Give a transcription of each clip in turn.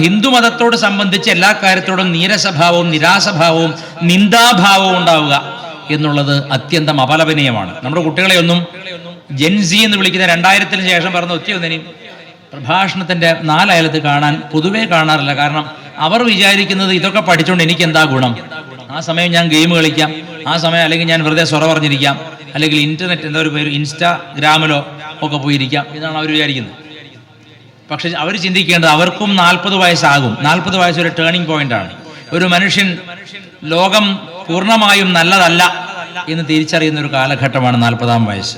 ഹിന്ദുമതത്തോട് സംബന്ധിച്ച് എല്ലാ കാര്യത്തോടും നീരസഭാവവും നിരാശഭാവവും നിന്ദാഭാവവും ഉണ്ടാവുക എന്നുള്ളത് അത്യന്തം അപലപനീയമാണ്. നമ്മുടെ കുട്ടികളെയൊന്നും ജെൻസി എന്ന് വിളിക്കുന്ന 2000-ന് ശേഷം പറഞ്ഞ ഒത്തിയൊന്നിനും പ്രഭാഷണത്തിൻ്റെ 4 അയലത്ത് കാണാൻ പൊതുവേ കാണാറില്ല. കാരണം അവർ വിചാരിക്കുന്നത് ഇതൊക്കെ പഠിച്ചുകൊണ്ട് എനിക്ക് എന്താ ഗുണം, ആ സമയം ഞാൻ ഗെയിം കളിക്കാം, ആ സമയം അല്ലെങ്കിൽ ഞാൻ വെറുതെ സ്വറ പറഞ്ഞിരിക്കാം, അല്ലെങ്കിൽ ഇന്റർനെറ്റ് എന്താ ഒരു പേര് ഇൻസ്റ്റാഗ്രാമിലോ ഒക്കെ പോയിരിക്കാം എന്നാണ് അവർ വിചാരിക്കുന്നത്. പക്ഷെ അവർ ചിന്തിക്കേണ്ടത് അവർക്കും 40 വയസ്സാകും. 40 വയസ്സ് ഒരു ടേണിംഗ് പോയിന്റാണ്. ഒരു മനുഷ്യൻ ലോകം പൂർണ്ണമായും നല്ലതല്ല എന്ന് തിരിച്ചറിയുന്ന ഒരു കാലഘട്ടമാണ് 40-ാം വയസ്സ്.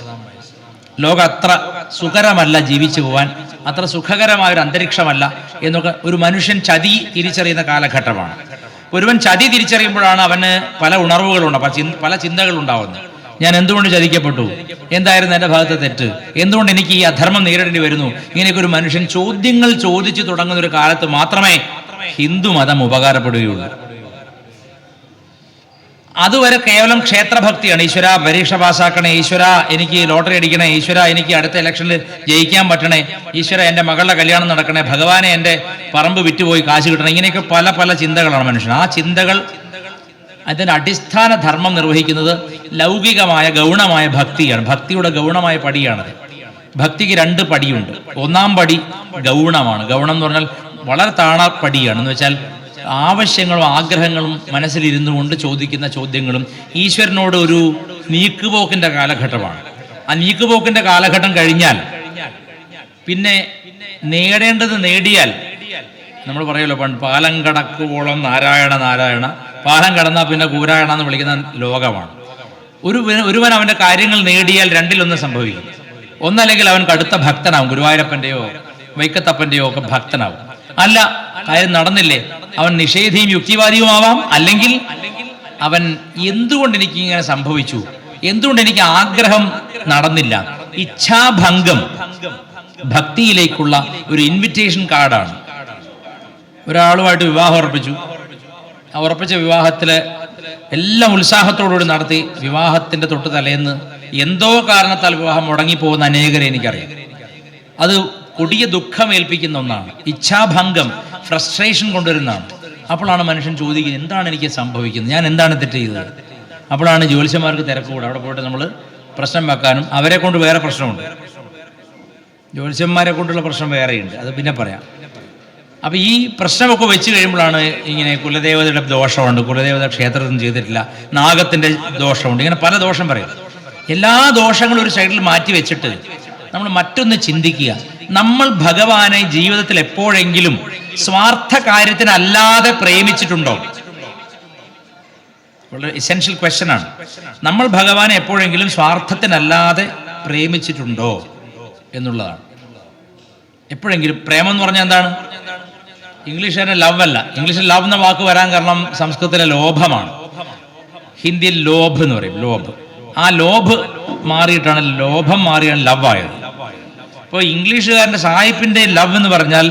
ലോകം അത്ര സുഖകരമല്ല ജീവിച്ചു പോവാൻ, അത്ര സുഖകരമായൊരു അന്തരീക്ഷമല്ല എന്നൊക്കെ ഒരു മനുഷ്യൻ ചതി തിരിച്ചറിയുന്ന കാലഘട്ടമാണ്. ഒരുവൻ ചതി തിരിച്ചറിയുമ്പോഴാണ് അവന് പല ഉണർവുകളുണ്ട്, പല ചിന്തകളുണ്ടാവുന്നത്. ഞാൻ എന്തുകൊണ്ട് ചതിക്കപ്പെട്ടു, എന്തായിരുന്നു എൻ്റെ ഭാഗത്തെ തെറ്റ്, എന്തുകൊണ്ട് എനിക്ക് ഈ അധർമ്മം നേരിടേണ്ടി വരുന്നു, ഇങ്ങനെയൊക്കെ ഒരു മനുഷ്യൻ ചോദ്യങ്ങൾ ചോദിച്ചു തുടങ്ങുന്ന ഒരു കാലത്ത് മാത്രമേ ഹിന്ദുമതം ഉപകാരപ്പെടുകയുള്ളൂ. അതുവരെ കേവലം ക്ഷേത്രഭക്തിയാണ്. ഈശ്വര പരീക്ഷ പാസ്സാക്കണേ, ഈശ്വര എനിക്ക് ലോട്ടറി അടിക്കണേ, ഈശ്വര എനിക്ക് അടുത്ത ഇലക്ഷനിൽ ജയിക്കാൻ പറ്റണേ, ഈശ്വര എൻ്റെ മകളുടെ കല്യാണം നടക്കണേ, ഭഗവാനെ എൻ്റെ പറമ്പ് വിറ്റുപോയി കാശ് കിട്ടണേ, ഇങ്ങനെയൊക്കെ പല പല ചിന്തകളാണ് മനുഷ്യൻ. ആ ചിന്തകൾ അതിൻ്റെ അടിസ്ഥാന ധർമ്മം നിർവഹിക്കുന്നത് ലൗകികമായ ഗൗണമായ ഭക്തിയാണ്. ഭക്തിയുടെ ഗൗണമായ പടിയാണത്. ഭക്തിക്ക് 2 പടിയുണ്ട്. 1-ാം പടി ഗൗണമാണ്. ഗൗണം എന്ന് പറഞ്ഞാൽ വളരെ താണ പടിയാണ്. എന്ന് വെച്ചാൽ ആവശ്യങ്ങളും ആഗ്രഹങ്ങളും മനസ്സിലിരുന്നു കൊണ്ട് ചോദിക്കുന്ന ചോദ്യങ്ങളും ഈശ്വരനോട് ഒരു നീക്കുപോക്കിന്റെ കാലഘട്ടമാണ്. ആ നീക്കുപോക്കിന്റെ കാലഘട്ടം കഴിഞ്ഞാൽ പിന്നെ നേടേണ്ടത് നേടിയാൽ, നമ്മൾ പറയുമല്ലോ പണ്ട് പാലം കടക്കുവോളം നാരായണ നാരായണ, പാലം കടന്നാൽ പിന്നെ കൂരായണ എന്ന് വിളിക്കുന്ന ലോകമാണ്. ഒരുവൻ അവന്റെ കാര്യങ്ങൾ നേടിയാൽ 2-1 സംഭവിക്കും. ഒന്നല്ലെങ്കിൽ അവൻ കടുത്ത ഭക്തനാവും, ഗുരുവായൂരപ്പന്റെയോ വൈക്കത്തപ്പന്റെയോ ഒക്കെ ഭക്തനാവും. അല്ല, കാര്യം നടന്നില്ലേ, അവൻ നിഷേധിയും യുക്തിവാദിയുമാവാം. അല്ലെങ്കിൽ അവൻ എന്തുകൊണ്ട് എനിക്ക് ഇങ്ങനെ സംഭവിച്ചു, എന്തുകൊണ്ട് എനിക്ക് ആഗ്രഹം നടന്നില്ല, ഇച്ഛാഭംഗം ഭക്തിയിലേക്കുള്ള ഒരു ഇൻവിറ്റേഷൻ കാർഡാണ്. ഒരാളുമായിട്ട് വിവാഹം ഉറപ്പിച്ചു. ആ ഉറപ്പിച്ച വിവാഹത്തില് എല്ലാം ഉത്സാഹത്തോടുകൂടി നടത്തി. വിവാഹത്തിന്റെ തൊട്ട് തലേന്ന് എന്തോ കാരണത്താൽ വിവാഹം മുടങ്ങിപ്പോകുന്ന അനേകരെ എനിക്കറിയാം. അത് കൊടിയ ദുഃഖമേൽപ്പിക്കുന്ന ഒന്നാണ്. ഇച്ഛാഭംഗം, ഫ്രസ്ട്രേഷൻ കൊണ്ടുവരുന്നതാണ്. അപ്പോഴാണ് മനുഷ്യൻ ചോദിക്കുന്നത്, എന്താണ് എനിക്ക് സംഭവിക്കുന്നത്, ഞാൻ എന്താണ് തെറ്റ് ചെയ്തത്. അപ്പോഴാണ് ജ്യോത്സ്യന്മാർക്ക് തിരക്കുകൂടെ. അവിടെ പോയിട്ട് നമ്മൾ പ്രശ്നം വെക്കാനും, അവരെ കൊണ്ട് വേറെ പ്രശ്നമുണ്ട്, ജ്യോത്സ്യന്മാരെ കൊണ്ടുള്ള പ്രശ്നം വേറെയുണ്ട്, അത് പിന്നെ പറയാം. അപ്പം ഈ പ്രശ്നമൊക്കെ വെച്ച് കഴിയുമ്പോഴാണ് ഇങ്ങനെ കുലദേവതയുടെ ദോഷമുണ്ട്, കുലദേവത ക്ഷേത്രത്തിൽ ചെയ്തിട്ടില്ല, നാഗത്തിൻ്റെ ദോഷമുണ്ട്, ഇങ്ങനെ പല ദോഷം പറയും. എല്ലാ ദോഷങ്ങളും ഒരു സൈഡിൽ മാറ്റി വെച്ചിട്ട് നമ്മൾ മറ്റൊന്ന് ചിന്തിക്കുക. നമ്മൾ ഭഗവാനെ ജീവിതത്തിൽ എപ്പോഴെങ്കിലും സ്വാർത്ഥ കാര്യത്തിനല്ലാതെ പ്രേമിച്ചിട്ടുണ്ടോ? വളരെ എസെൻഷ്യൽ ക്വസ്റ്റ്യൻ ആണ്. നമ്മൾ ഭഗവാനെ എപ്പോഴെങ്കിലും സ്വാർത്ഥത്തിനല്ലാതെ പ്രേമിച്ചിട്ടുണ്ടോ എന്നുള്ളതാണ്. എപ്പോഴെങ്കിലും. പ്രേമം എന്ന് പറഞ്ഞാൽ എന്താണ്? ഇംഗ്ലീഷുകാരുടെ ലവ് അല്ല. ഇംഗ്ലീഷിൽ ലവ് എന്ന വാക്ക് വരാൻ കാരണം സംസ്കൃതത്തിലെ ലോഭമാണ്. ഹിന്ദിയിൽ ലോഭ് എന്ന് പറയും, ലോഭ്. ആ ലോഭ് മാറിയിട്ടാണ്, ലോഭം മാറിയാണ് ലവ് ആയത്. ഇപ്പോൾ ഇംഗ്ലീഷുകാരൻ്റെ സായിപ്പിന്റെ ലവ് എന്ന് പറഞ്ഞാൽ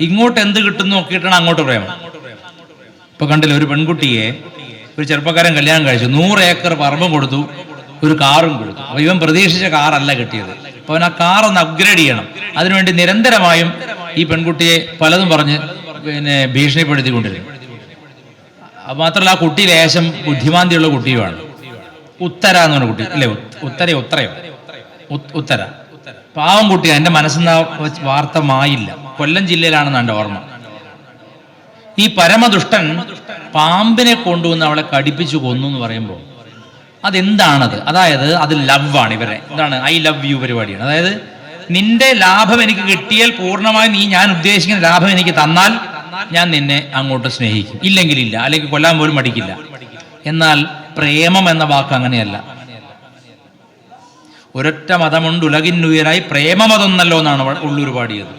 ഇങ്ങോട്ട് എന്ത് കിട്ടുന്നു നോക്കിയിട്ടാണ് അങ്ങോട്ട് പ്രേമം. ഇപ്പൊ കണ്ടില്ല, ഒരു പെൺകുട്ടിയെ ഒരു ചെറുപ്പക്കാരൻ കല്യാണം കഴിച്ചു, 100 ഏക്കർ പറമ്പും കൊടുത്തു, ഒരു കാറും കൊടുത്തു. അപ്പൊ ഇവൻ പ്രതീക്ഷിച്ച കാറല്ല കിട്ടിയത്. അപ്പൊ അവൻ ആ കാർ ഒന്ന് അപ്ഗ്രേഡ് ചെയ്യണം. അതിനുവേണ്ടി നിരന്തരമായും ഈ പെൺകുട്ടിയെ പലതും പറഞ്ഞ് ഭീഷണിപ്പെടുത്തിക്കൊണ്ടിരുന്നു. അത് മാത്രമല്ല, ആ കുട്ടി ലേശം ബുദ്ധിമാന്തിയുള്ള കുട്ടിയുമാണ്. ഉത്തര എന്ന് പറഞ്ഞ കുട്ടി അല്ലേ, ഉത്തര പാവം കുട്ടി. എൻ്റെ മനസ്സിൽ നിന്ന് വാർത്ത മായില്ല. കൊല്ലം ജില്ലയിലാണെന്ന് എൻ്റെ ഓർമ്മ. ഈ പരമദുഷ്ടൻ പാമ്പിനെ കൊണ്ടുവന്ന് അവളെ കടിപ്പിച്ചു കൊന്നു എന്ന് പറയുമ്പോൾ അതെന്താണത്? അതായത് അത് ലവാണ്. ഇവരെ എന്താണ് ഐ ലവ് യു പരിപാടിയാണ്. അതായത് നിന്റെ ലാഭം എനിക്ക് കിട്ടിയാൽ പൂർണ്ണമായും നീ ഞാൻ ഉദ്ദേശിക്കുന്ന ലാഭം എനിക്ക് തന്നാൽ ഞാൻ നിന്നെ അങ്ങോട്ട് സ്നേഹിക്കും, ഇല്ലെങ്കിൽ ഇല്ല, അല്ലെങ്കിൽ കൊല്ലാൻ പോലും മടിക്കില്ല. എന്നാൽ പ്രേമം എന്ന വാക്ക് അങ്ങനെയല്ല. ഒരൊറ്റ മതമുണ്ട് ഉലകിനുയരായി, പ്രേമമതൊന്നല്ലോ എന്നാണ് ഉള്ളൂർ പാടിയത്.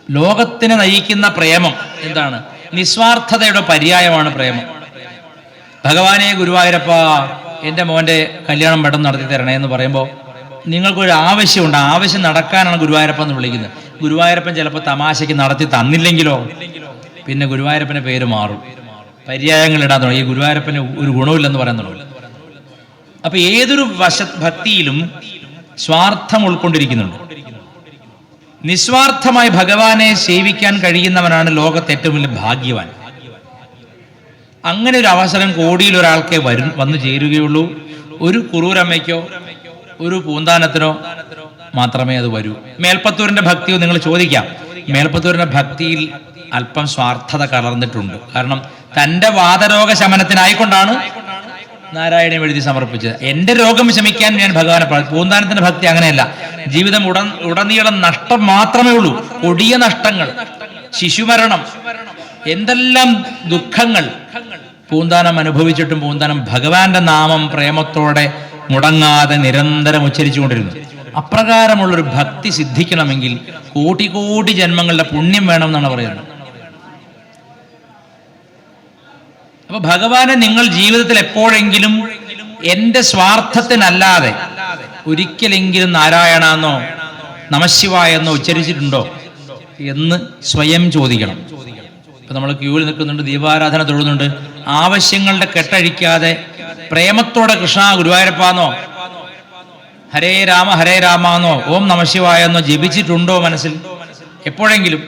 ലോകത്തിനെ നയിക്കുന്ന പ്രേമം എന്താണ്? നിസ്വാർത്ഥതയുടെ പര്യായമാണ് പ്രേമം. ഭഗവാനെ ഗുരുവായൂരപ്പ എൻ്റെ മോൻ്റെ കല്യാണം പെട്ടെന്ന് നടത്തി തരണേ എന്ന് പറയുമ്പോൾ നിങ്ങൾക്കൊരു ആവശ്യമുണ്ട്. ആവശ്യം നടക്കാനാണ് ഗുരുവായൂരപ്പ എന്ന് വിളിക്കുന്നത്. ഗുരുവായൂരപ്പൻ ചിലപ്പോൾ തമാശയ്ക്ക് നടത്തി തന്നില്ലെങ്കിലോ പിന്നെ ഗുരുവായൂരപ്പൻ്റെ പേര് മാറും. പര്യായങ്ങൾ ഇടാൻ തുടങ്ങി. ഈ ഗുരുവായൂരപ്പന് ഒരു ഗുണമില്ലെന്ന് പറയുന്നുള്ളൂ. അപ്പൊ ഏതൊരു ഭക്തിയിലും സ്വാർത്ഥം ഉൾക്കൊണ്ടിരിക്കുന്നുണ്ട്. നിസ്വാർത്ഥമായി ഭഗവാനെ സേവിക്കാൻ കഴിയുന്നവനാണ് ലോകത്തെ ഏറ്റവും വലിയ ഭാഗ്യവാൻ. അങ്ങനെ ഒരു അവസരം കോടിയിൽ ഒരാൾക്കേ വന്നു ചേരുകയുള്ളൂ. ഒരു കുറൂരമ്മയ്ക്കോ ഒരു പൂന്താനത്തിനോ മാത്രമേ അത് വരൂ. മേൽപ്പത്തൂരിന്റെ ഭക്തിയോ നിങ്ങൾ ചോദിക്കാം. മേൽപ്പത്തൂരിന്റെ ഭക്തിയിൽ അല്പം സ്വാർത്ഥത കലർന്നിട്ടുണ്ട്. കാരണം തൻ്റെ വാതരോഗ ശമനത്തിനായിക്കൊണ്ടാണ് നാരായണീയം എഴുതി സമർപ്പിച്ചത്. എൻ്റെ രോഗം ശമിക്കാൻ ഞാൻ ഭഗവാനെ പ്രാർത്ഥിച്ചു. പൂന്താനത്തിന്റെ ഭക്തി അങ്ങനെയല്ല. ജീവിതം ഉടനീളം നഷ്ടം മാത്രമേ ഉള്ളൂ. കൊടിയ നഷ്ടങ്ങൾ, ശിശുമരണം, എന്തെല്ലാം ദുഃഖങ്ങൾ പൂന്താനം അനുഭവിച്ചിട്ടും പൂന്താനം ഭഗവാന്റെ നാമം പ്രേമത്തോടെ മുടങ്ങാതെ നിരന്തരം ഉച്ചരിച്ചുകൊണ്ടിരുന്നു. അപ്രകാരമുള്ളൊരു ഭക്തി സിദ്ധിക്കണമെങ്കിൽ കോടി കോടി ജന്മങ്ങളുടെ പുണ്യം വേണം എന്നാണ് പറയുന്നത്. അപ്പൊ ഭഗവാനെ നിങ്ങൾ ജീവിതത്തിൽ എപ്പോഴെങ്കിലും എൻ്റെ സ്വാർത്ഥത്തിനല്ലാതെ ഒരിക്കലെങ്കിലും നാരായണ നമഃശിവായ എന്നോ ഉച്ചരിച്ചിട്ടുണ്ടോ എന്ന് സ്വയം ചോദിക്കണം. ഇപ്പൊ നമ്മൾ ക്യൂവിൽ നിൽക്കുന്നുണ്ട്, ദീപാരാധന തൊഴുന്നുണ്ട്. ആവശ്യങ്ങളുടെ കെട്ടഴിക്കാതെ പ്രേമത്തോടെ കൃഷ്ണ ഗുരുവായൂരപ്പാന്നോ ഹരേ രാമ എന്നോ ഓം നമഃശിവായ എന്നോ ജപിച്ചിട്ടുണ്ടോ മനസ്സിൽ എപ്പോഴെങ്കിലും?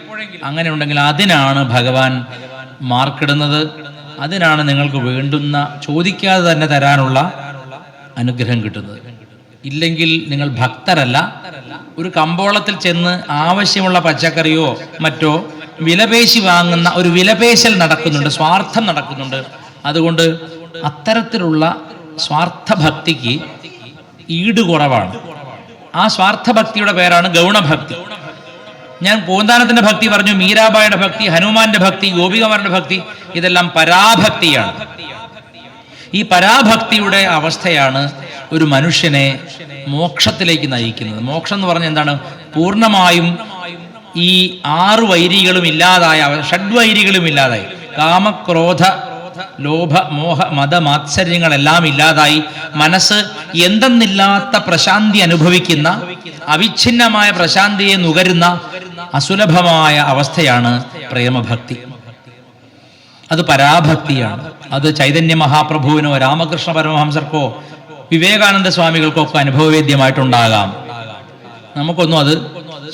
അങ്ങനെ ഉണ്ടെങ്കിൽ അതിനാണ് ഭഗവാൻ മാർക്കിടുന്നത്. അതിനാണ് നിങ്ങൾക്ക് വേണ്ടുന്ന ചോദിക്കാതെ തന്നെ തരാനുള്ള അനുഗ്രഹം കിട്ടുന്നത്. ഇല്ലെങ്കിൽ നിങ്ങൾ ഭക്തരല്ല. ഒരു കമ്പോളത്തിൽ ചെന്ന് ആവശ്യമുള്ള പച്ചക്കറിയോ മറ്റോ വിലപേശി വാങ്ങുന്ന ഒരു വിലപേശൽ നടക്കുന്നുണ്ട്, സ്വാർത്ഥം നടക്കുന്നുണ്ട്. അതുകൊണ്ട് അത്തരത്തിലുള്ള സ്വാർത്ഥഭക്തിക്ക് ഈട് കുറവാണ്. ആ സ്വാർത്ഥഭക്തിയുടെ പേരാണ് ഗൗണഭക്തി. ഞാൻ പൂന്താനത്തിന്റെ ഭക്തി പറഞ്ഞു, മീരാബായുടെ ഭക്തി, ഹനുമാന്റെ ഭക്തി, ഗോപികമാരുടെ ഭക്തി, ഇതെല്ലാം പരാഭക്തിയാണ്. ഈ പരാഭക്തിയുടെ അവസ്ഥയാണ് ഒരു മനുഷ്യനെ മോക്ഷത്തിലേക്ക് നയിക്കുന്നത്. മോക്ഷം എന്ന് പറഞ്ഞാൽ എന്താണ്? പൂർണ്ണമായും ഈ 6 വൈരികളും ഇല്ലാതായ, ഷഡ്വൈരികളും ഇല്ലാതായി, കാമക്രോധ ലോഭ മോഹ മത മാത്സര്യങ്ങളെല്ലാം ഇല്ലാതായി മനസ്സ് എന്തെന്നില്ലാത്ത പ്രശാന്തി അനുഭവിക്കുന്ന, അവിഛിന്നമായ പ്രശാന്തിയെ നുകരുന്ന അസുലഭമായ അവസ്ഥയാണ് പ്രേമഭക്തി. അത് പരാഭക്തിയാണ്. അത് ചൈതന്യ മഹാപ്രഭുവിനോ രാമകൃഷ്ണ പരമഹംസർക്കോ വിവേകാനന്ദ സ്വാമികൾക്കോ ഒക്കെ അനുഭവവേദ്യമായിട്ടുണ്ടാകാം. നമുക്കൊന്നും അത്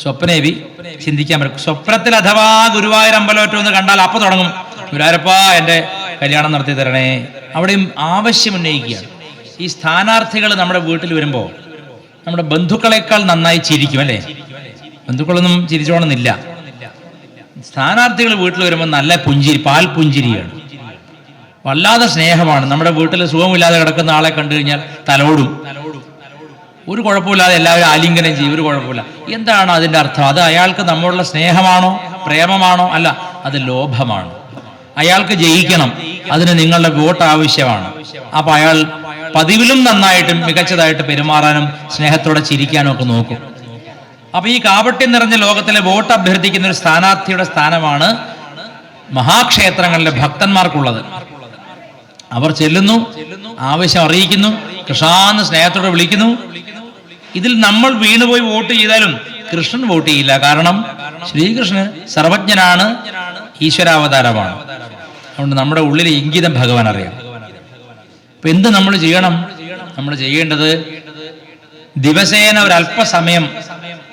സ്വപ്നേവി ചിന്തിക്കാൻ പറ്റും. സ്വപ്നത്തിൽ അഥവാ ഗുരുവായൂർ അമ്പലമറ്റോ എന്ന് കണ്ടാൽ അപ്പോൾ തുടങ്ങും, ഗുരുവായൂരപ്പ എൻ്റെ കല്യാണം നടത്തി തരണേ. അവിടെയും ആവശ്യം ഉന്നയിക്കുകയാണ്. ഈ സ്ഥാനാർത്ഥികൾ നമ്മുടെ വീട്ടിൽ വരുമ്പോൾ നമ്മുടെ ബന്ധുക്കളെക്കാൾ നന്നായി ചിരിക്കും, അല്ലേ? ബന്ധുക്കളൊന്നും ചിരിച്ചോണമെന്നില്ല. സ്ഥാനാർത്ഥികൾ വീട്ടിൽ വരുമ്പോൾ നല്ല പുഞ്ചിരി, പാൽ പുഞ്ചിരിയാണ്, വല്ലാതെ സ്നേഹമാണ്. നമ്മുടെ വീട്ടിൽ സുഖമില്ലാതെ കിടക്കുന്ന ആളെ കണ്ടു കഴിഞ്ഞാൽ തലോടും, ഒരു കുഴപ്പമില്ലാതെ എല്ലാവരും ആലിംഗനം ചെയ്യും, ഒരു കുഴപ്പമില്ല. എന്താണ് അതിൻ്റെ അർത്ഥം? അത് അയാൾക്ക് നമ്മളുള്ള സ്നേഹമാണോ പ്രേമമാണോ? അല്ല, അത് ലോഭമാണ്. അയാൾക്ക് ജയിക്കണം, അതിന് നിങ്ങളുടെ വോട്ട് ആവശ്യമാണ്. അപ്പൊ അയാൾ പതിവിലും നന്നായിട്ടും മികച്ചതായിട്ട് പെരുമാറാനും സ്നേഹത്തോടെ ചിരിക്കാനും ഒക്കെ നോക്കും. അപ്പൊ ഈ കാപട്യം നിറഞ്ഞ ലോകത്തിലെ വോട്ട് അഭ്യർത്ഥിക്കുന്ന ഒരു സ്ഥാനാർത്ഥിയുടെ സ്ഥാനമാണ് മഹാക്ഷേത്രങ്ങളിലെ ഭക്തന്മാർക്കുള്ളത്. അവർ ചെല്ലുന്നു, ആവശ്യം അറിയിക്കുന്നു, കൃഷ്ണാന്ന് സ്നേഹത്തോടെ വിളിക്കുന്നു. ഇതിൽ നമ്മൾ വീണുപോയി വോട്ട് ചെയ്താലും കൃഷ്ണൻ വോട്ട് ചെയ്യില്ല. കാരണം ശ്രീകൃഷ്ണൻ സർവജ്ഞനാണ്, ഈശ്വരാവതാരമാണ്. അതുകൊണ്ട് നമ്മുടെ ഉള്ളിലെ ഇംഗിതം ഭഗവാൻ അറിയാം. അപ്പൊ എന്ത് നമ്മൾ ചെയ്യണം? നമ്മൾ ചെയ്യേണ്ടത് ദിവസേന ഒരല്പസമയം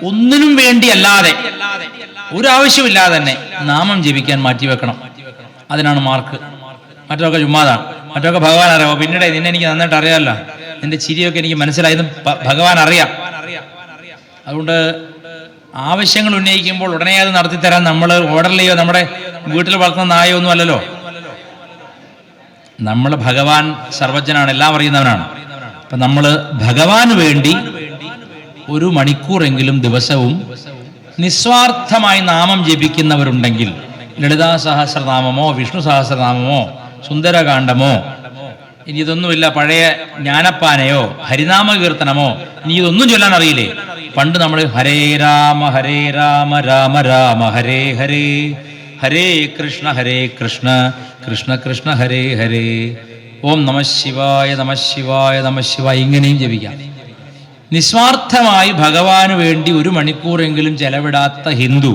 ഒന്നിനും വേണ്ടി അല്ലാതെ, ഒരാവശ്യമില്ലാതെ തന്നെ നാമം ജപിക്കാൻ മാറ്റിവെക്കണം. അതിനാണ് മാർക്ക്. മറ്റൊക്കെ ചുമ്മാതാണ്, മറ്റൊക്കെ ഭഗവാൻ അറിയാമോ? പിന്നീട് നിന്നെ എനിക്ക് നന്നായിട്ട് അറിയാമല്ലോ, നിന്റെ ചിരിയൊക്കെ എനിക്ക് മനസ്സിലായതും ഭഗവാൻ അറിയാം. അതുകൊണ്ട് ആവശ്യങ്ങൾ ഉന്നയിക്കുമ്പോൾ ഉടനെ അത് നടത്തിത്തരാൻ നമ്മൾ ഓർഡറിലെയോ നമ്മുടെ വീട്ടിൽ വളർത്തുന്ന നായോ ഒന്നും അല്ലല്ലോ. നമ്മൾ ഭഗവാൻ സർവജ്ഞനാണ്, എല്ലാം അറിയുന്നവനാണ്. അപ്പൊ നമ്മൾ ഭഗവാന് വേണ്ടി 1 മണിക്കൂറെങ്കിലും ദിവസവും നിസ്വാർത്ഥമായി നാമം ജപിക്കുന്നവരുണ്ടെങ്കിൽ, ലളിതാ സഹസ്രനാമമോ വിഷ്ണു സഹസ്രനാമമോ സുന്ദരകാന്ഡമോ, ഇനി ഇതൊന്നുമില്ല പഴയ ജ്ഞാനപ്പാനയോ ഹരിനാമ കീർത്തനമോ, ഇനി ഇതൊന്നും ചൊല്ലാൻ അറിയില്ലേ? പണ്ട് നമ്മൾ ഹരേ രാമ രാമ രാമ ഹരേ ഹരേ, ഹരേ കൃഷ്ണ കൃഷ്ണ കൃഷ്ണ ഹരേ ഹരേ, ഓം നമഃശിവായ നമഃശിവായ ഇങ്ങനെയും ജപിക്കാം. നിസ്വാർത്ഥമായി ഭഗവാന് വേണ്ടി 1 മണിക്കൂറെങ്കിലും ചെലവിടാത്ത ഹിന്ദു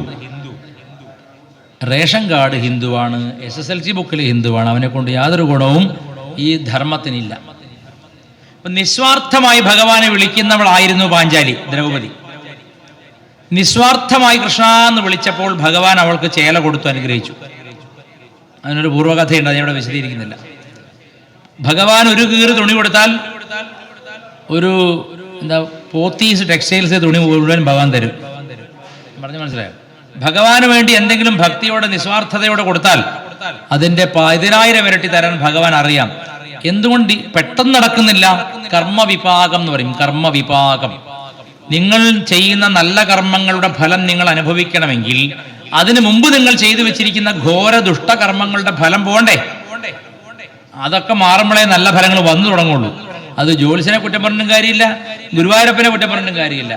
റേഷൻ കാർഡ് ഹിന്ദുവാണ്, SSLC ബുക്കിൽ ഹിന്ദുവാണ്. അവനെ കൊണ്ട് യാതൊരു ഗുണവും ഈ ധർമ്മത്തിനില്ല. അപ്പൊ നിസ്വാർത്ഥമായി ഭഗവാനെ വിളിക്കുന്നവളായിരുന്നു പാഞ്ചാലി, ദ്രൗപദി. നിസ്വാർത്ഥമായി കൃഷ്ണ എന്ന് വിളിച്ചപ്പോൾ ഭഗവാൻ അവൾക്ക് ചേല കൊടുത്തു അനുഗ്രഹിച്ചു. അതിനൊരു പൂർവ്വകഥയുണ്ട്, അതിവിടെ വിശദീകരിക്കുന്നില്ല. ഭഗവാൻ ഒരു കീറ് തുണി കൊടുത്താൽ ഒരു പോത്തീസ് ടെക്സ്റ്റൈൽസ് തുണി മുഴുവൻ ഭഗവാൻ തരും. പറഞ്ഞു മനസ്സിലായോ? ഭഗവാന് വേണ്ടി എന്തെങ്കിലും ഭക്തിയോടെ നിസ്വാർത്ഥതയോടെ കൊടുത്താൽ അതിന്റെ 10,000 ഇരട്ടി തരാൻ ഭഗവാൻ അറിയാം. എന്തുകൊണ്ട് പെട്ടെന്ന് നടക്കുന്നില്ല? കർമ്മവിപാകം എന്ന് പറയും. കർമ്മവിപാകം. നിങ്ങൾ ചെയ്യുന്ന നല്ല കർമ്മങ്ങളുടെ ഫലം നിങ്ങൾ അനുഭവിക്കണമെങ്കിൽ അതിനു മുമ്പ് നിങ്ങൾ ചെയ്തു വെച്ചിരിക്കുന്ന ഘോര ദുഷ്ടകർമ്മങ്ങളുടെ ഫലം പോണ്ടേ? അതൊക്കെ മാറുമ്പോഴേ നല്ല ഫലങ്ങൾ വന്നു തുടങ്ങുള്ളൂ. അത് ജ്യോത്സ്യനെ കുറ്റം പറഞ്ഞിട്ടും കാര്യമില്ല, ഗുരുവായൂരപ്പനെ കുറ്റം പറഞ്ഞിട്ടും കാര്യമില്ല.